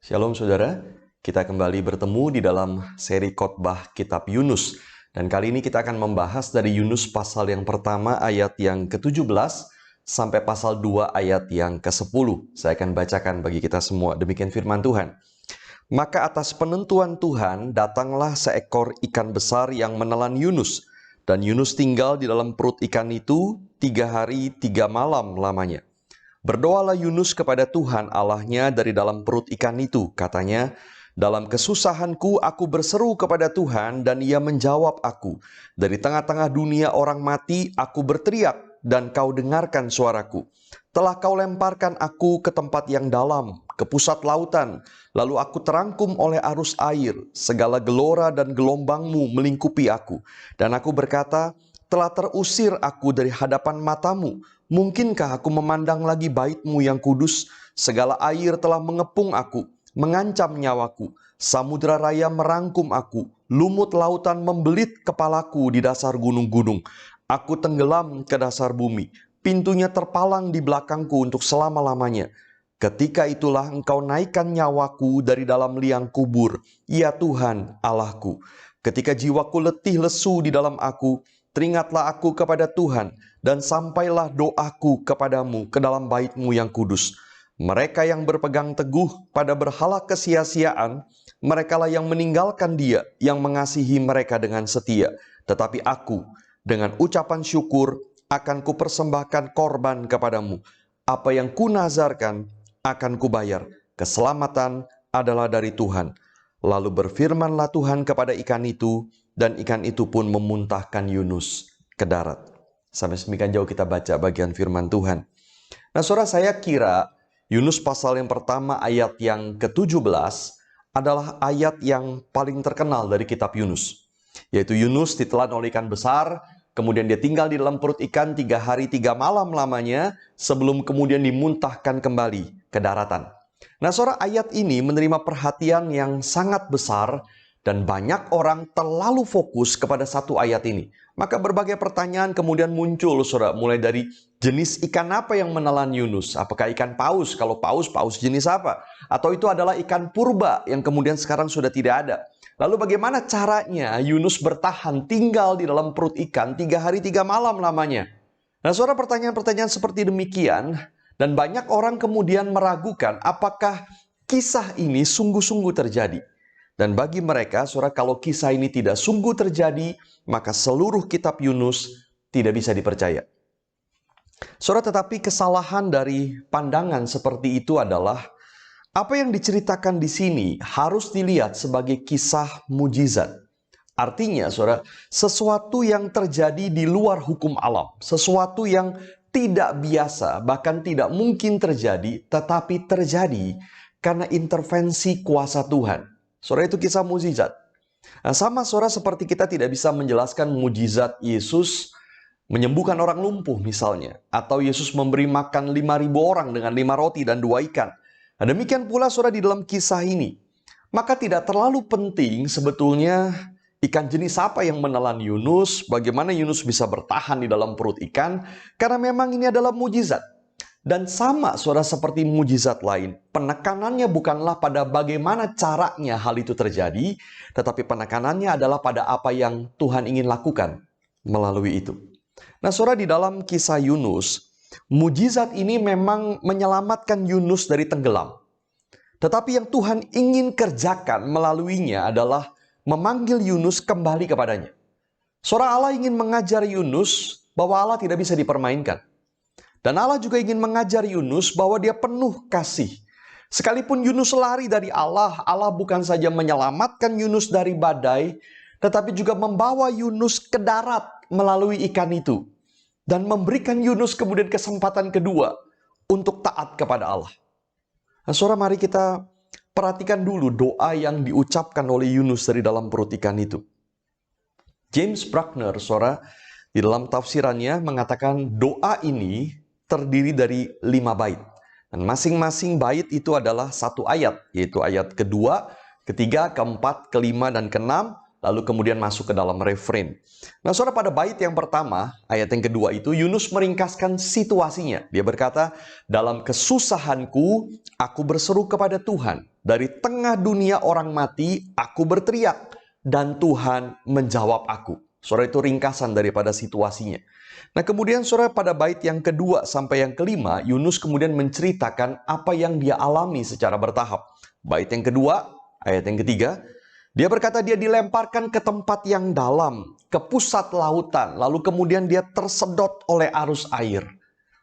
Shalom saudara, kita kembali bertemu di dalam seri khotbah kitab Yunus. Dan kali ini kita akan membahas dari Yunus pasal yang pertama ayat yang ke-17 sampai pasal 2 ayat yang ke-10. Saya akan bacakan bagi kita semua, demikian firman Tuhan. Maka atas penentuan Tuhan datanglah seekor ikan besar yang menelan Yunus. Dan Yunus tinggal di dalam perut ikan itu 3 hari 3 malam lamanya. Berdoalah Yunus kepada Tuhan Allahnya dari dalam perut ikan itu. Katanya, dalam kesusahanku aku berseru kepada Tuhan dan ia menjawab aku. Dari tengah-tengah dunia orang mati aku berteriak dan kau dengarkan suaraku. Telah kau lemparkan aku ke tempat yang dalam, ke pusat lautan. Lalu aku terangkum oleh arus air. Segala gelora dan gelombangmu melingkupi aku. Dan aku berkata, telah terusir aku dari hadapan matamu. Mungkinkah aku memandang lagi bait-Mu yang kudus? Segala air telah mengepung aku, mengancam nyawaku. Samudra raya merangkum aku, lumut lautan membelit kepalaku di dasar gunung-gunung. Aku tenggelam ke dasar bumi, pintunya terpalang di belakangku untuk selama-lamanya. Ketika itulah Engkau naikkan nyawaku dari dalam liang kubur, ya Tuhan Allahku. Ketika jiwaku letih lesu di dalam aku, teringatlah aku kepada Tuhan, dan sampailah doaku kepadamu ke dalam bait-Mu yang kudus. Mereka yang berpegang teguh pada berhala kesia-siaan, merekalah yang meninggalkan Dia yang mengasihi mereka dengan setia. Tetapi aku, dengan ucapan syukur, akan kupersembahkan korban kepadamu. Apa yang kunazarkan, akan kubayar. Keselamatan adalah dari Tuhan. Lalu berfirmanlah Tuhan kepada ikan itu, dan ikan itu pun memuntahkan Yunus ke darat. Sampai semikian jauh kita baca bagian firman Tuhan. Nah saudara, saya kira Yunus pasal yang pertama ayat yang ke-17 adalah ayat yang paling terkenal dari kitab Yunus. Yaitu Yunus ditelan oleh ikan besar, kemudian dia tinggal di dalam perut ikan 3 hari 3 malam lamanya, sebelum kemudian dimuntahkan kembali ke daratan. Nah saudara, ayat ini menerima perhatian yang sangat besar, dan banyak orang terlalu fokus kepada satu ayat ini. Maka berbagai pertanyaan kemudian muncul, saudara. Mulai dari jenis ikan apa yang menelan Yunus? Apakah ikan paus? Kalau paus, paus jenis apa? Atau itu adalah ikan purba yang kemudian sekarang sudah tidak ada? Lalu bagaimana caranya Yunus bertahan tinggal di dalam perut ikan 3 hari 3 malam lamanya? Nah saudara, pertanyaan-pertanyaan seperti demikian. Dan banyak orang kemudian meragukan apakah kisah ini sungguh-sungguh terjadi. Dan bagi mereka, saudara, kalau kisah ini tidak sungguh terjadi, maka seluruh kitab Yunus tidak bisa dipercaya. Saudara, tetapi kesalahan dari pandangan seperti itu adalah apa yang diceritakan di sini harus dilihat sebagai kisah mujizat. Artinya, saudara, sesuatu yang terjadi di luar hukum alam, sesuatu yang tidak biasa, bahkan tidak mungkin terjadi, tetapi terjadi karena intervensi kuasa Tuhan. Saudara, itu kisah mujizat. Nah, sama saudara seperti kita tidak bisa menjelaskan mujizat Yesus menyembuhkan orang lumpuh misalnya. Atau Yesus memberi makan 5.000 orang dengan 5 roti dan 2 ikan. Nah, demikian pula saudara di dalam kisah ini. Maka tidak terlalu penting sebetulnya ikan jenis apa yang menelan Yunus, bagaimana Yunus bisa bertahan di dalam perut ikan, karena memang ini adalah mujizat. Dan sama saudara seperti mujizat lain, penekanannya bukanlah pada bagaimana caranya hal itu terjadi, tetapi penekanannya adalah pada apa yang Tuhan ingin lakukan melalui itu. Nah saudara, di dalam kisah Yunus, mujizat ini memang menyelamatkan Yunus dari tenggelam. Tetapi yang Tuhan ingin kerjakan melaluinya adalah memanggil Yunus kembali kepadanya. Saudara, Allah ingin mengajar Yunus bahwa Allah tidak bisa dipermainkan. Dan Allah juga ingin mengajar Yunus bahwa dia penuh kasih. Sekalipun Yunus lari dari Allah, Allah bukan saja menyelamatkan Yunus dari badai, tetapi juga membawa Yunus ke darat melalui ikan itu. Dan memberikan Yunus kemudian kesempatan kedua untuk taat kepada Allah. Nah, saudara, mari kita perhatikan dulu doa yang diucapkan oleh Yunus dari dalam perut ikan itu. James Bruckner, saudara, di dalam tafsirannya mengatakan doa ini terdiri dari 5 bait. Dan masing-masing bait itu adalah satu ayat, yaitu ayat kedua, ketiga, keempat, kelima, dan keenam, lalu kemudian masuk ke dalam refrain. Nah, saudara, pada bait yang pertama, ayat yang kedua itu, Yunus meringkaskan situasinya. Dia berkata, dalam kesusahanku, aku berseru kepada Tuhan. Dari tengah dunia orang mati, aku berteriak, dan Tuhan menjawab aku. Saudara, itu ringkasan daripada situasinya. Nah, kemudian saudara, pada bait yang kedua sampai yang kelima, Yunus kemudian menceritakan apa yang dia alami secara bertahap. Bait yang kedua, ayat yang ketiga, dia berkata dia dilemparkan ke tempat yang dalam, ke pusat lautan, lalu kemudian dia tersedot oleh arus air.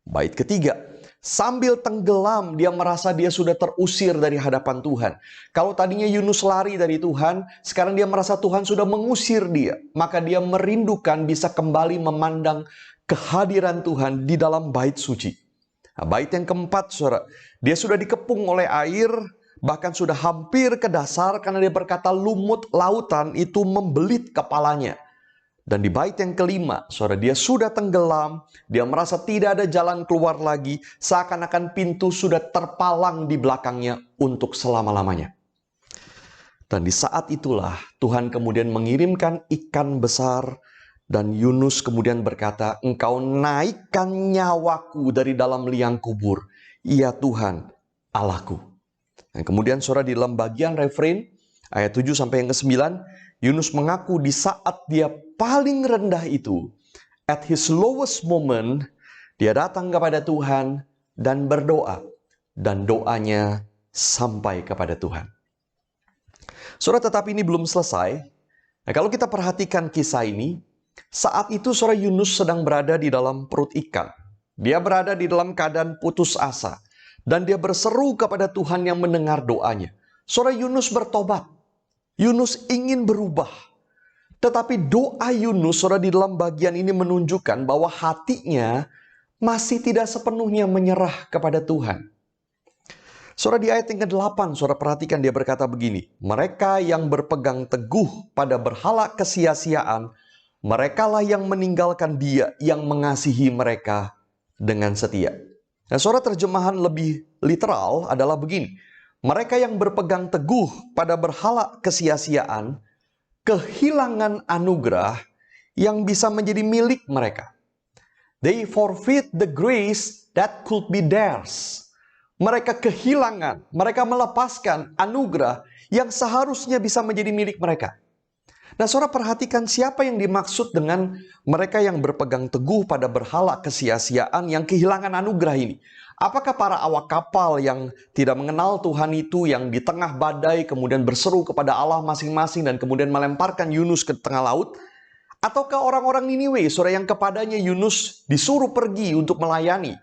Bait ketiga, sambil tenggelam dia merasa dia sudah terusir dari hadapan Tuhan. Kalau tadinya Yunus lari dari Tuhan, sekarang dia merasa Tuhan sudah mengusir dia. Maka dia merindukan bisa kembali memandang kehadiran Tuhan di dalam bait suci. Nah, bait yang keempat, saudara, dia sudah dikepung oleh air, bahkan sudah hampir ke dasar karena dia berkata lumut lautan itu membelit kepalanya. Dan di bait yang kelima, saudara, dia sudah tenggelam, dia merasa tidak ada jalan keluar lagi, seakan-akan pintu sudah terpalang di belakangnya untuk selama-lamanya. Dan di saat itulah Tuhan kemudian mengirimkan ikan besar, dan Yunus kemudian berkata, Engkau naikkan nyawaku dari dalam liang kubur, ya Tuhan, Allahku. Dan kemudian saudara, di dalam bagian refrain ayat 7 sampai yang ke-9, Yunus mengaku di saat dia paling rendah itu, at his lowest moment, dia datang kepada Tuhan dan berdoa, dan doanya sampai kepada Tuhan. Saudara, tetapi ini belum selesai. Nah, kalau kita perhatikan kisah ini, saat itu saudara, Yunus sedang berada di dalam perut ikan. Dia berada di dalam keadaan putus asa. Dan dia berseru kepada Tuhan yang mendengar doanya. Saudara, Yunus bertobat. Yunus ingin berubah. Tetapi doa Yunus, saudara, di dalam bagian ini menunjukkan bahwa hatinya masih tidak sepenuhnya menyerah kepada Tuhan. Saudara, di ayat yang ke-8, saudara perhatikan dia berkata begini. Mereka yang berpegang teguh pada berhala kesia-siaan, merekalah yang meninggalkan Dia yang mengasihi mereka dengan setia. Nah, saudara, terjemahan lebih literal adalah begini. Mereka yang berpegang teguh pada berhala kesia-siaan, kehilangan anugerah yang bisa menjadi milik mereka. They forfeit the grace that could be theirs. Mereka kehilangan, mereka melepaskan anugerah yang seharusnya bisa menjadi milik mereka. Nah, saudara, perhatikan siapa yang dimaksud dengan mereka yang berpegang teguh pada berhala kesia-siaan yang kehilangan anugerah ini. Apakah para awak kapal yang tidak mengenal Tuhan itu, yang di tengah badai kemudian berseru kepada Allah masing-masing dan kemudian melemparkan Yunus ke tengah laut? Ataukah orang-orang Niniwe, saudara, yang kepadanya Yunus disuruh pergi untuk melayani?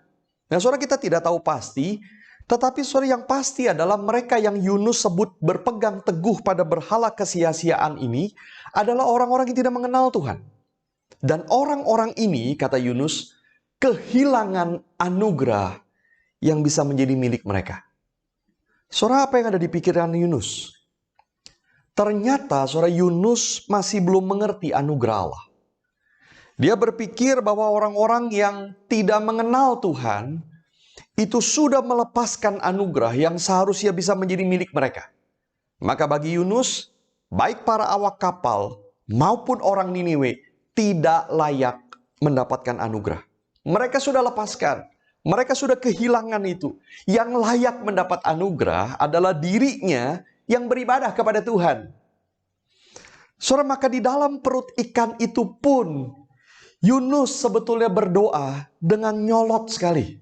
Nah, saudara, kita tidak tahu pasti. Tetapi saudara, yang pasti adalah mereka yang Yunus sebut berpegang teguh pada berhala kesia-siaan ini adalah orang-orang yang tidak mengenal Tuhan. Dan orang-orang ini, kata Yunus, kehilangan anugerah yang bisa menjadi milik mereka. Saudara, apa yang ada di pikiran Yunus? Ternyata saudara, Yunus masih belum mengerti anugerah Allah. Dia berpikir bahwa orang-orang yang tidak mengenal Tuhan itu sudah melepaskan anugerah yang seharusnya bisa menjadi milik mereka. Maka bagi Yunus, baik para awak kapal maupun orang Niniwe tidak layak mendapatkan anugerah. Mereka sudah lepaskan, mereka sudah kehilangan itu. Yang layak mendapat anugerah adalah dirinya yang beribadah kepada Tuhan. Saudara, maka di dalam perut ikan itu pun Yunus sebetulnya berdoa dengan nyolot sekali.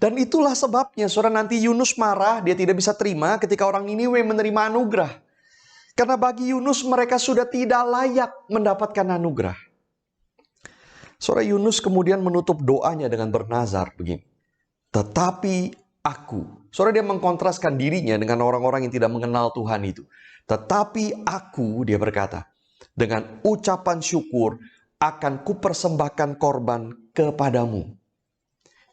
Dan itulah sebabnya, saudara, nanti Yunus marah, dia tidak bisa terima ketika orang Niniwe menerima anugerah. Karena bagi Yunus mereka sudah tidak layak mendapatkan anugerah. Saudara, Yunus kemudian menutup doanya dengan bernazar begini. Tetapi aku, saudara, dia mengkontraskan dirinya dengan orang-orang yang tidak mengenal Tuhan itu. Tetapi aku, dia berkata, dengan ucapan syukur akan kupersembahkan korban kepadamu.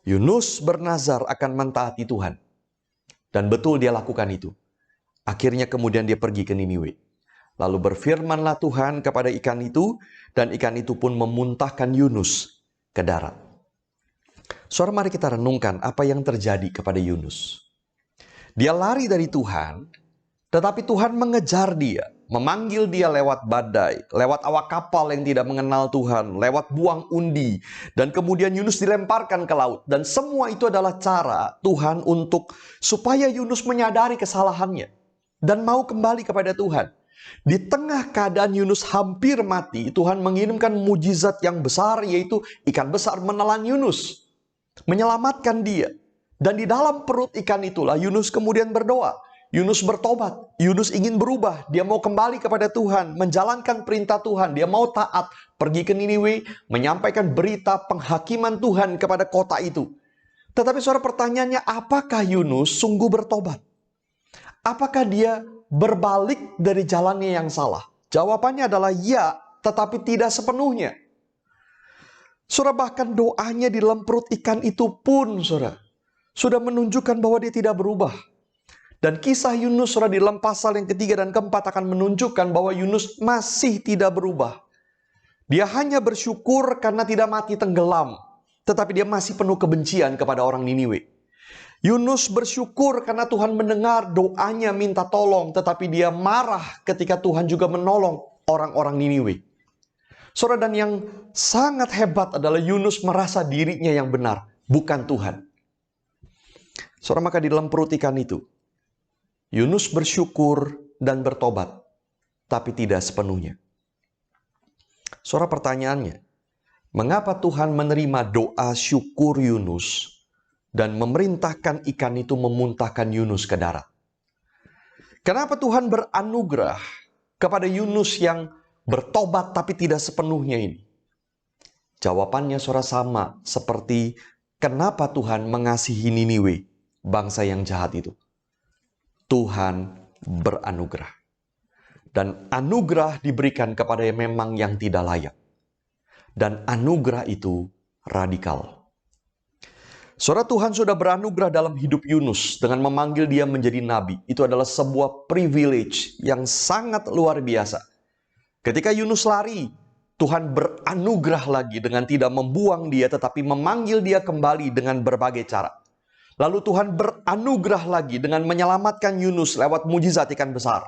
Yunus bernazar akan mentaati Tuhan. Dan betul dia lakukan itu. Akhirnya kemudian dia pergi ke Niniwe. Lalu berfirmanlah Tuhan kepada ikan itu, dan ikan itu pun memuntahkan Yunus ke darat. Saudara, mari kita renungkan apa yang terjadi kepada Yunus. Dia lari dari Tuhan, tetapi Tuhan mengejar dia. memanggil dia lewat badai, lewat awak kapal yang tidak mengenal Tuhan, lewat buang undi, dan kemudian Yunus dilemparkan ke laut. Dan semua itu adalah cara Tuhan untuk supaya Yunus menyadari kesalahannya dan mau kembali kepada Tuhan. Di tengah keadaan Yunus hampir mati, Tuhan mengirimkan mujizat yang besar, yaitu ikan besar menelan Yunus, menyelamatkan dia. Dan di dalam perut ikan itulah Yunus kemudian berdoa. Yunus bertobat, Yunus ingin berubah, dia mau kembali kepada Tuhan, menjalankan perintah Tuhan, dia mau taat, pergi ke Niniwe, menyampaikan berita penghakiman Tuhan kepada kota itu. Tetapi saudara, pertanyaannya, apakah Yunus sungguh bertobat? Apakah dia berbalik dari jalannya yang salah? Jawabannya adalah ya, tetapi tidak sepenuhnya. Saudara, bahkan doanya di dalam perut ikan itu pun, saudara, sudah menunjukkan bahwa dia tidak berubah. Dan kisah Yunus, saudara, di dalam pasal yang ketiga dan keempat akan menunjukkan bahwa Yunus masih tidak berubah. Dia hanya bersyukur karena tidak mati tenggelam, tetapi dia masih penuh kebencian kepada orang Niniwe. Yunus bersyukur karena Tuhan mendengar doanya minta tolong, tetapi dia marah ketika Tuhan juga menolong orang-orang Niniwe. Saudara, dan yang sangat hebat adalah Yunus merasa dirinya yang benar, bukan Tuhan. Saudara, maka di dalam perut ikan itu, Yunus bersyukur dan bertobat, tapi tidak sepenuhnya. Saudara, pertanyaannya, mengapa Tuhan menerima doa syukur Yunus dan memerintahkan ikan itu memuntahkan Yunus ke darat? Kenapa Tuhan beranugerah kepada Yunus yang bertobat tapi tidak sepenuhnya ini? Jawabannya saudara sama seperti kenapa Tuhan mengasihi Niniwe, bangsa yang jahat itu. Tuhan beranugerah. Dan anugerah diberikan kepada yang memang yang tidak layak. Dan anugerah itu radikal. Saudara, Tuhan sudah beranugerah dalam hidup Yunus dengan memanggil dia menjadi nabi. Itu adalah sebuah privilege yang sangat luar biasa. Ketika Yunus lari, Tuhan beranugerah lagi dengan tidak membuang dia, tetapi memanggil dia kembali dengan berbagai cara. Lalu Tuhan beranugerah lagi dengan menyelamatkan Yunus lewat mujizat ikan besar.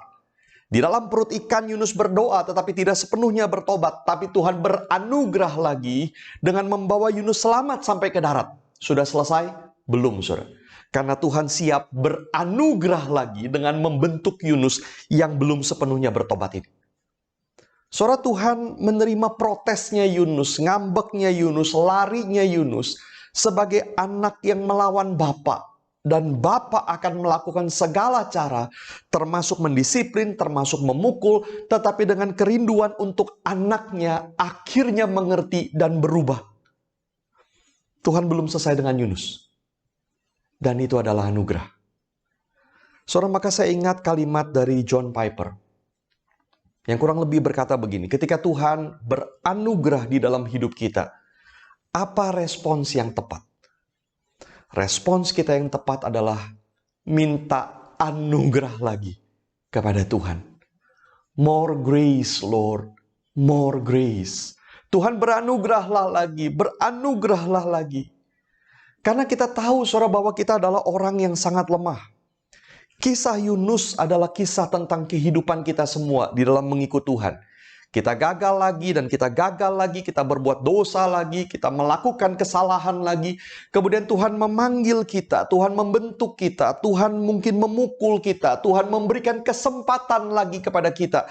Di dalam perut ikan Yunus berdoa tetapi tidak sepenuhnya bertobat. Tapi Tuhan beranugerah lagi dengan membawa Yunus selamat sampai ke darat. Sudah selesai? Belum, saudara. Karena Tuhan siap beranugerah lagi dengan membentuk Yunus yang belum sepenuhnya bertobat ini. Saudara, Tuhan menerima protesnya Yunus, ngambeknya Yunus, larinya Yunus sebagai anak yang melawan Bapa. Dan Bapa akan melakukan segala cara, termasuk mendisiplin, termasuk memukul, tetapi dengan kerinduan untuk anaknya akhirnya mengerti dan berubah. Tuhan belum selesai dengan Yunus. Dan itu adalah anugerah. Saudara, maka saya ingat kalimat dari John Piper yang kurang lebih berkata begini, ketika Tuhan beranugerah di dalam hidup kita, apa respons yang tepat? Respons kita yang tepat adalah minta anugerah lagi kepada Tuhan. More grace, Lord. More grace. Tuhan beranugerahlah lagi. Karena kita tahu, saudara, bahwa kita adalah orang yang sangat lemah. Kisah Yunus adalah kisah tentang kehidupan kita semua di dalam mengikut Tuhan. Kita gagal lagi dan kita gagal lagi, kita berbuat dosa lagi, kita melakukan kesalahan lagi. Kemudian Tuhan memanggil kita, Tuhan membentuk kita, Tuhan mungkin memukul kita, Tuhan memberikan kesempatan lagi kepada kita.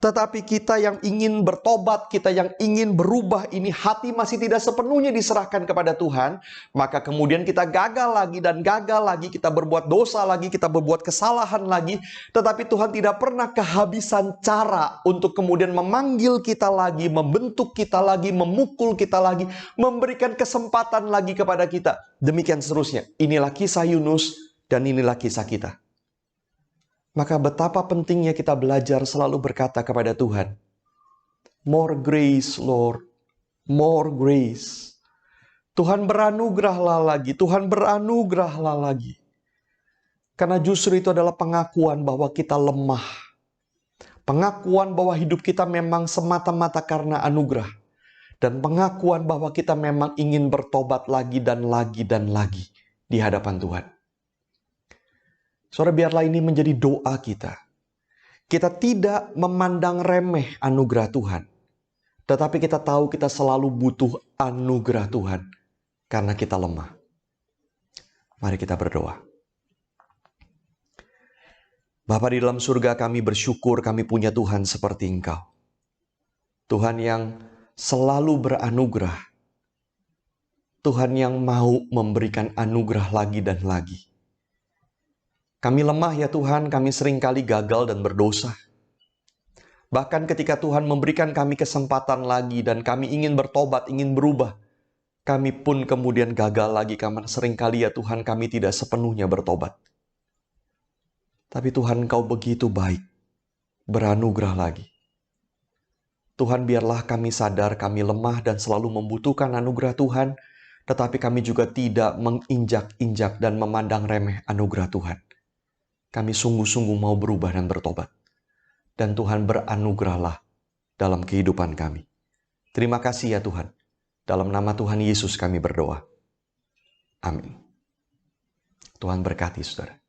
Tetapi kita yang ingin bertobat, kita yang ingin berubah ini, hati masih tidak sepenuhnya diserahkan kepada Tuhan. Maka kemudian kita gagal lagi dan gagal lagi, kita berbuat dosa lagi, kita berbuat kesalahan lagi. Tetapi Tuhan tidak pernah kehabisan cara untuk kemudian memanggil kita lagi, membentuk kita lagi, memukul kita lagi, memberikan kesempatan lagi kepada kita. Demikian seterusnya. Inilah kisah Yunus dan inilah kisah kita. Maka betapa pentingnya kita belajar selalu berkata kepada Tuhan, more grace, Lord, more grace. Tuhan beranugerahlah lagi, Tuhan beranugerahlah lagi. Karena justru itu adalah pengakuan bahwa kita lemah. Pengakuan bahwa hidup kita memang semata-mata karena anugerah. Dan pengakuan bahwa kita memang ingin bertobat lagi dan lagi dan lagi di hadapan Tuhan. Saudara, biarlah ini menjadi doa kita. Kita tidak memandang remeh anugerah Tuhan, tetapi kita tahu kita selalu butuh anugerah Tuhan karena kita lemah. Mari kita berdoa. Bapa di dalam surga, kami bersyukur kami punya Tuhan seperti Engkau. Tuhan yang selalu beranugerah. Tuhan yang mau memberikan anugerah lagi dan lagi. Kami lemah ya Tuhan, kami seringkali gagal dan berdosa. Bahkan ketika Tuhan memberikan kami kesempatan lagi dan kami ingin bertobat, ingin berubah, kami pun kemudian gagal lagi karena seringkali ya Tuhan kami tidak sepenuhnya bertobat. Tapi Tuhan Engkau begitu baik, beranugerah lagi. Tuhan biarlah kami sadar kami lemah dan selalu membutuhkan anugerah Tuhan, tetapi kami juga tidak menginjak-injak dan memandang remeh anugerah Tuhan. Kami sungguh-sungguh mau berubah dan bertobat. Dan Tuhan beranugerahlah dalam kehidupan kami. Terima kasih ya Tuhan. Dalam nama Tuhan Yesus kami berdoa. Amin. Tuhan berkati saudara.